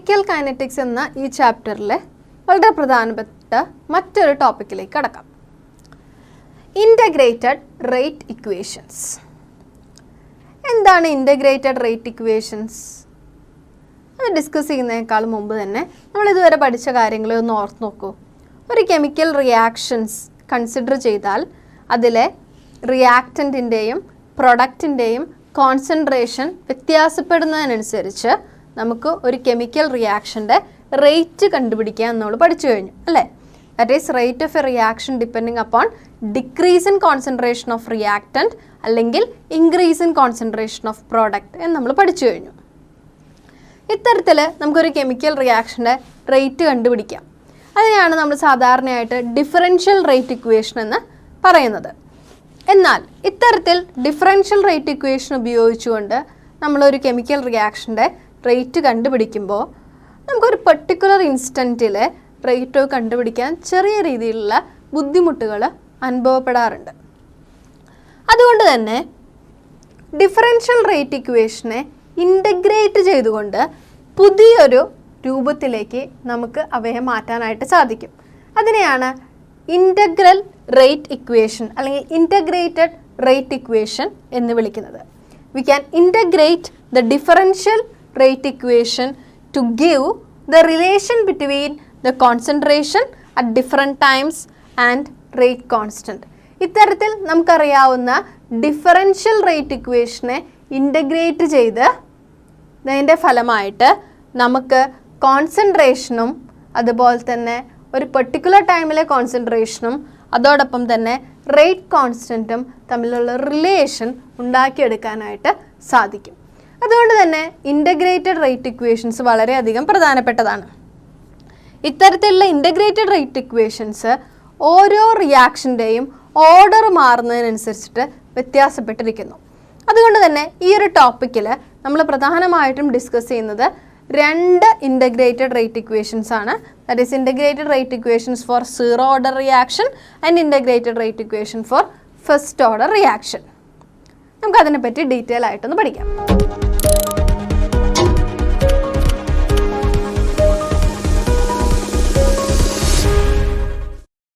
Chemical kinetics എന്ന ഈ ചാപ്റ്ററിലെ വളരെ പ്രധാനപ്പെട്ട മറ്റൊരു ടോപ്പിക്കിലേക്ക് കടക്കാം. Integrated rate equations. എന്താണ് ഇൻ്റഗ്രേറ്റഡ് റേറ്റ് ഇക്വേഷൻസ്? അത് ഡിസ്കസ് ചെയ്യുന്നതിനേക്കാൾ മുമ്പ് തന്നെ നമ്മൾ ഇതുവരെ പഠിച്ച കാര്യങ്ങളെ ഒന്ന് ഓർത്ത് നോക്കൂ. ഒരു കെമിക്കൽ റിയാക്ഷൻസ് കൺസിഡർ ചെയ്താൽ അതിലെ റിയാക്റ്റൻറ്റിൻ്റെയും പ്രൊഡക്റ്റിൻ്റെയും കോൺസെൻട്രേഷൻ വ്യത്യാസപ്പെടുന്നതിനനുസരിച്ച് നമുക്ക് ഒരു കെമിക്കൽ റിയാക്ഷൻ്റെ റേറ്റ് കണ്ടുപിടിക്കാൻ നമ്മൾ പഠിച്ചു കഴിഞ്ഞു അല്ലേ? That is rate of a reaction depending upon decrease in concentration of reactant അല്ലെങ്കിൽ increase in concentration of product എന്ന് നമ്മൾ പഠിച്ചു കഴിഞ്ഞു. ഇത്തരത്തിൽ നമുക്കൊരു കെമിക്കൽ റിയാക്ഷൻ്റെ റേറ്റ് കണ്ടുപിടിക്കാം. അതിനെയാണ് നമ്മൾ സാധാരണയായിട്ട് ഡിഫറൻഷ്യൽ റേറ്റ് ഇക്വേഷൻ എന്ന് പറയുന്നത്. എന്നാൽ ഇത്തരത്തിൽ ഡിഫറൻഷ്യൽ റേറ്റ് ഇക്വേഷൻ ഉപയോഗിച്ചുകൊണ്ട് നമ്മളൊരു കെമിക്കൽ റിയാക്ഷൻ്റെ റേറ്റ് കണ്ടുപിടിക്കുമ്പോൾ നമുക്കൊരു പെർട്ടിക്കുലർ ഇൻസ്റ്റൻറ്റിലെ റേറ്റ് കണ്ടുപിടിക്കാൻ ചെറിയ രീതിയിലുള്ള ബുദ്ധിമുട്ടുകൾ അനുഭവപ്പെടാറുണ്ട്. അതുകൊണ്ട് തന്നെ ഡിഫറൻഷ്യൽ റേറ്റ് ഇക്വേഷനെ ഇൻ്റഗ്രേറ്റ് ചെയ്തുകൊണ്ട് പുതിയൊരു രൂപത്തിലേക്ക് നമുക്ക് അവയെ മാറ്റാനായിട്ട് സാധിക്കും. അതിനെയാണ് ഇൻ്റഗ്രൽ റേറ്റ് ഇക്വേഷൻ അല്ലെങ്കിൽ ഇൻ്റഗ്രേറ്റഡ് റേറ്റ് ഇക്വേഷൻ എന്ന് വിളിക്കുന്നത്. We can integrate the differential rate equation to give the relation between the concentration at different times and rate constant. ഇത്തരത്തിൽ നമുക്കറിയാവുന്ന ഡിഫറൻഷ്യൽ റേറ്റ് ഇക്വേഷനെ ഇൻ്റഗ്രേറ്റ് ചെയ്ത് അതിൻ്റെ ഫലമായിട്ട് നമുക്ക് കോൺസെൻട്രേഷനും അതുപോലെ തന്നെ ഒരു പെർട്ടിക്കുലർ ടൈമിലെ കോൺസെൻട്രേഷനും അതോടൊപ്പം തന്നെ റേറ്റ് കോൺസ്റ്റൻറ്റും തമ്മിലുള്ള റിലേഷൻ ഉണ്ടാക്കിയെടുക്കാനായിട്ട് സാധിക്കും. അതുകൊണ്ട് തന്നെ ഇൻ്റഗ്രേറ്റഡ് റേറ്റ് ഇക്വേഷൻസ് വളരെയധികം പ്രധാനപ്പെട്ടതാണ്. ഇത്തരത്തിലുള്ള ഇൻ്റഗ്രേറ്റഡ് റേറ്റ് ഇക്വേഷൻസ് ഓരോ റിയാക്ഷൻ്റെയും ഓർഡർ മാറുന്നതിനനുസരിച്ചിട്ട് വ്യത്യാസപ്പെട്ടിരിക്കുന്നു. അതുകൊണ്ട് തന്നെ ഈ ഒരു ടോപ്പിക്കിൽ നമ്മൾ പ്രധാനമായിട്ടും ഡിസ്കസ് ചെയ്യുന്നത് രണ്ട് ഇൻ്റഗ്രേറ്റഡ് റേറ്റ് ഇക്വേഷൻസ് ആണ്. That is integrated rate equations for zero order reaction and integrated rate equation for first order reaction. നമുക്കതിനെപ്പറ്റി ഡീറ്റെയിൽ ആയിട്ടൊന്ന് പഠിക്കാം.